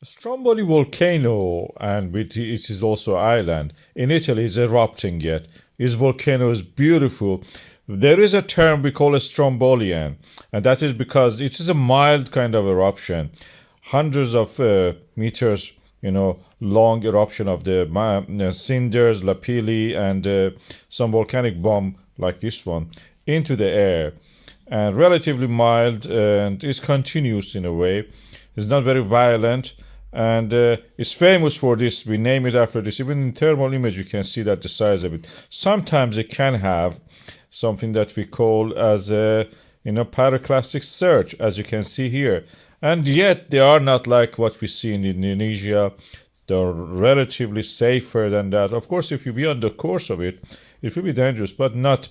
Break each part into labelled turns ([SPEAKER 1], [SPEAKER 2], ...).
[SPEAKER 1] Stromboli Volcano, and it is also island in Italy, is erupting yet. This volcano is beautiful. There is a term we call a Strombolian, and that is because it is a mild kind of eruption, hundreds of meters, long eruption of the cinders, lapilli, and some volcanic bomb like this one into the air, and relatively mild, and is continuous in a way. It's not very violent, and it's famous for this. We name it after this. Even in thermal image, you can see that the size of it. Sometimes it can have something that we call as a pyroclastic surge, as you can see here. And yet they are not like what we see in Indonesia. They're relatively safer than that. Of course, if you be on the course of it, it will be dangerous, but not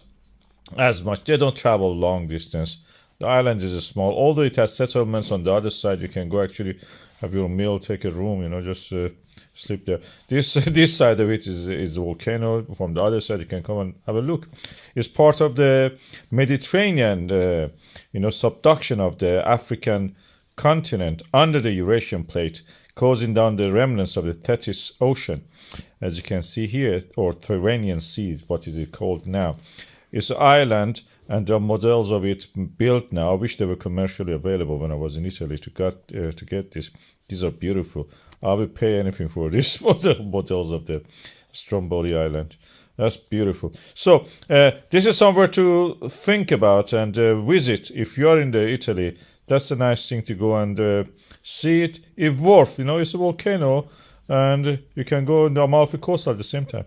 [SPEAKER 1] as much. They don't travel long distance. The island is small, although it has settlements on the other side. You can go actually have your meal, take a room, just sleep there. This side of it is the volcano. From the other side, you can come and have a look. It's part of the Mediterranean, subduction of the African continent under the Eurasian plate, closing down the remnants of the Tethys Ocean, as you can see here, or Tyrrhenian Sea, what is it called now. It's an island, and there are models of it built now. I wish they were commercially available when I was in Italy to get this. These are beautiful. I would pay anything for these models of the Stromboli Island. That's beautiful. So this is somewhere to think about and visit if you are in the Italy. That's a nice thing to go and see it. If worth, it's a volcano, and you can go on the Amalfi Coast at the same time.